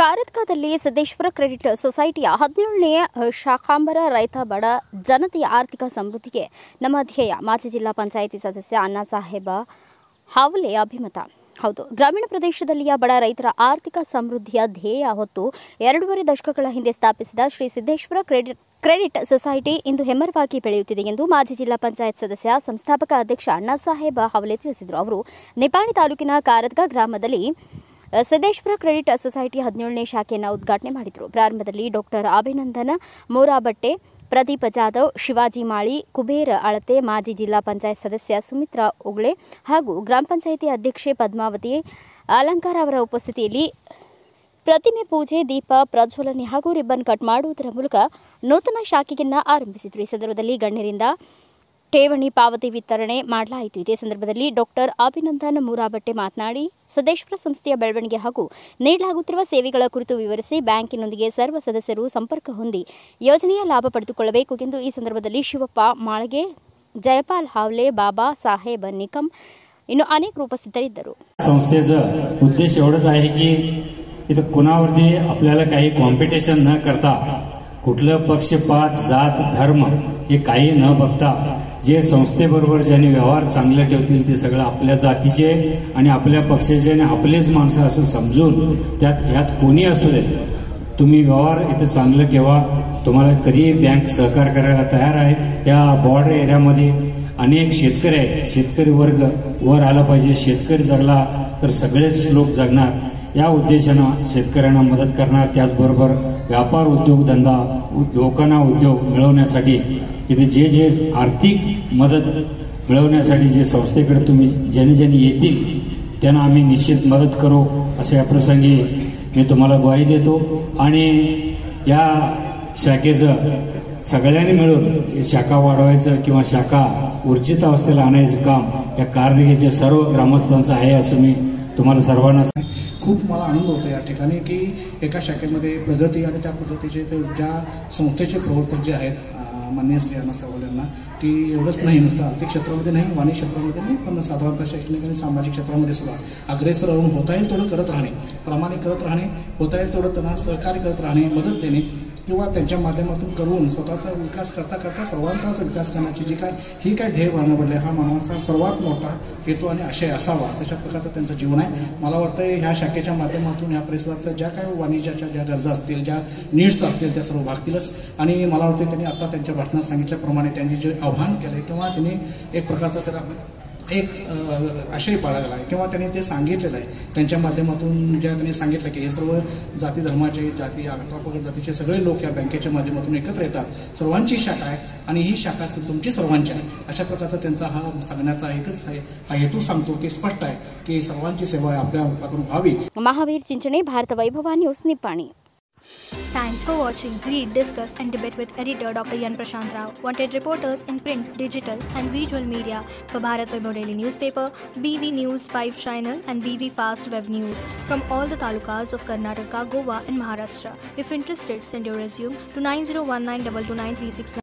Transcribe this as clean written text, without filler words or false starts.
ಕಾರತ್ಕದಲ್ಲಿ Siddeshwara credit ಸೊಸೈಟಿಯ 17ನೇ ಶಾಖಾಂಬರ ರೈತ ಬಡ ಜನತೆಯ ಆರ್ಥಿಕ ಸಮೃದ್ಧಿಗೆ ನಮ್ಮ ಧ್ಯೇಯ. ಮಾಜಿ ಜಿಲ್ಲಾ ಪಂಚಾಯಿತಿ ಸದಸ್ಯ ಅಣ್ಣಾಸಾಹೇಬ ಹಾವಲೆ ಅಭಿಮತ. ಹೌದು, ಗ್ರಾಮೀಣ ಪ್ರದೇಶದಲ್ಲಿಯ ಬಡ ರೈತರ ಆರ್ಥಿಕ ಸಮೃದ್ಧಿಯ ಧ್ಯೇಯ ಹೊತ್ತು 2.5 ದಶಕಗಳ ಹಿಂದೆ ಸ್ಥಾಪಿಸಿದ ಶ್ರೀ ಸಿದ್ದೇಶ್ವರ ಕ್ರೆಡಿಟ್ ಸೊಸೈಟಿ ಇಂದು ಹೆಮ್ಮರವಾಗಿ ಬೆಳೆಯುತ್ತಿದೆ ಎಂದು ಮಾಜಿ ಜಿಲ್ಲಾ ಪಂಚಾಯತ್ ಸದಸ್ಯ ಸಂಸ್ಥಾಪಕ ಅಧ್ಯಕ್ಷ ಅಣ್ಣಾಸಾಹೇಬ ಹಾವಲೆ ತಿಳಿಸಿದರು. ಅವರು ನಿಪಾಣಿ ತಾಲೂಕಿನ ಕಾರತ್ಕ ಗ್ರಾಮದಲ್ಲಿ ಸಿದ್ದೇಶ್ವರ ಕ್ರೆಡಿಟ್ ಸೊಸೈಟಿ 17ನೇ ಶಾಖೆಯನ್ನು ಉದ್ಘಾಟನೆ ಮಾಡಿದರು. ಪ್ರಾರಂಭದಲ್ಲಿ ಡಾಕ್ಟರ್ ಅಭಿನಂದನ ಮೂರಾಬಟ್ಟೆ, ಪ್ರದೀಪ ಜಾಧವ್, ಶಿವಾಜಿ ಮಾಳಿ, ಕುಬೇರ ಅಳತೆ, ಮಾಜಿ ಜಿಲ್ಲಾ ಪಂಚಾಯತ್ ಸದಸ್ಯ ಸುಮಿತ್ರಾ ಉಗ್ಳೆ ಹಾಗೂ ಗ್ರಾಮ ಪಂಚಾಯಿತಿ ಅಧ್ಯಕ್ಷೆ ಪದ್ಮಾವತಿ ಅಲಂಕಾರ ಅವರ ಉಪಸ್ಥಿತಿಯಲ್ಲಿ ಪ್ರತಿಮೆ ಪೂಜೆ, ದೀಪ ಪ್ರಜ್ವಲನೆ ಹಾಗೂ ರಿಬ್ಬನ್ ಕಟ್ ಮಾಡುವುದರ ಮೂಲಕ ನೂತನ ಶಾಖೆಯನ್ನು ಆರಂಭಿಸಿದರು. ಈ ಸಂದರ್ಭದಲ್ಲಿ ಗಣ್ಯರಿಂದ ಠೇವಣಿ ಪಾವತಿ ವಿತರಣೆ ಮಾಡಲಾಯಿತು. ಇದೇ ಸಂದರ್ಭದಲ್ಲಿ ಡಾಕ್ಟರ್ ಅಭಿನಂದನ್ ಮೂರಾಬಟ್ಟೆ ಮಾತನಾಡಿ, ಸಿದ್ದೇಶ್ವರ ಸಂಸ್ಥೆಯ ಬೆಳವಣಿಗೆ ಹಾಗೂ ನೀಡಲಾಗುತ್ತಿರುವ ಸೇವೆಗಳ ಕುರಿತು ವಿವರಿಸಿ, ಬ್ಯಾಂಕಿನೊಂದಿಗೆ ಸರ್ವ ಸದಸ್ಯರು ಸಂಪರ್ಕ ಹೊಂದಿ ಯೋಜನೆಯ ಲಾಭ ಪಡೆದುಕೊಳ್ಳಬೇಕು ಎಂದು ಈ संदर्भात ಶಿವಪ್ಪ माळगे, जयपाल हावले, बाबा साहेब निकम इನ್ನು अनेक उपस्थितरिद्ದರು. संस्थेचा उद्देश एवढाच आहे की इथं कोणावरती आपल्याला काही कॉम्पिटिशन न करता, कुठलं पक्षपात, जात, धर्म हे काही न बघता जे संस्थेबरोबर ज्यांनी व्यवहार चांगले ठेवतील ते सगळं आपल्या जातीचे आणि आपल्या पक्षाचे आणि आपलेच माणसं असं समजून ह्यात कोणी असू दे, तुम्ही व्यवहार इथे चांगलं ठेवा. तुम्हाला कधी बँक सहकार करायला तयार आहे. या बॉर्डर एरियामध्ये अनेक शेतकरी आहेत. शेतकरी वर्ग वर आला पाहिजे. शेतकरी जगला तर सगळेच लोक जगणार. या उद्देशानं शेतकऱ्यांना मदत करणार, त्याचबरोबर व्यापार उद्योगधंदा, युवकांना उद्योग मिळवण्यासाठी इथे जे आर्थिक मदत मिळवण्यासाठी जे संस्थेकडे तुम्ही ज्यांनी येतील त्यांना आम्ही निश्चित मदत करू, अशा या प्रसंगी मी तुम्हाला ग्वाही देतो. आणि या शाखेचं सगळ्यांनी मिळून शाखा वाढवायचं किंवा शाखा ऊर्जित अवस्थेला आणायचं काम या कारगिरीचे सर्व ग्रामस्थांचं आहे, असं मी तुम्हाला सर्वांना खूप मला आनंद होतो या ठिकाणी की एका शाखेमध्ये प्रगती आणि त्या प्रगतीचे ज्या संस्थेचे प्रवर्तक जे आहेत माननीय श्री अण्णासाहेब यांना, की एवढंच नाही, नुसतं आर्थिक क्षेत्रामध्ये नाही, वाणी क्षेत्रामध्ये नाही, पण साधारणतः शैक्षणिक आणि सामाजिक क्षेत्रामध्ये सुद्धा अग्रेसर राहून होता येईल तेवढं करत राहणे, प्रामाणिक करत राहणे, होता येईल तेवढं त्यांना सहकार्य करत राहणे, मदत देणे किंवा त्यांच्या माध्यमातून करून स्वतःचा विकास करता करता सर्वांचाच विकास करण्याची जी काय ध्येय बाळगले, हा मानवाचा सर्वात मोठा हेतू आणि आशय असावा, तशा प्रकारचं त्यांचं जीवन आहे. मला वाटतं ह्या शाखेच्या माध्यमातून ह्या परिसरातल्या ज्या काय वाणिज्याच्या ज्या गरजा असतील, ज्या नीड्स असतील, त्या सर्व भागतीलच. आणि मला वाटतं त्यांनी आता त्यांच्या भाषणात सांगितल्याप्रमाणे त्यांनी जे आव्हान केलं किंवा त्यांनी एक प्रकारचा त्याला एक आशय बाळगला आहे किंवा त्यांनी जे सांगितलेलं आहे, त्यांच्या माध्यमातून ज्या त्यांनी सांगितलं की हे सर्व जाती धर्माचे, जाती अठरा जातीचे सगळे लोक या बँकेच्या माध्यमातून एकत्र येतात, सर्वांची शाखा आहे आणि ही शाखा तुमची सर्वांची आहे, अशा प्रकारचा त्यांचा हा सांगण्याचा एकच आहे, हा हेतू सांगतो की स्पष्ट आहे की सर्वांची सेवा आपल्या हातून व्हावी. Mahavir Chinchane, Bharat Vaibhav news, Nipani. Thanks for watching. Read, discuss and debate with editor Dr. Yan Prashant Rao. Wanted reporters in print, digital and visual media for Bharat Vaibhav Daily Newspaper, BV News 5 Channel and BV Fast Web News from all the talukas of Karnataka, Goa and Maharashtra. If interested, send your resume to 9019229369.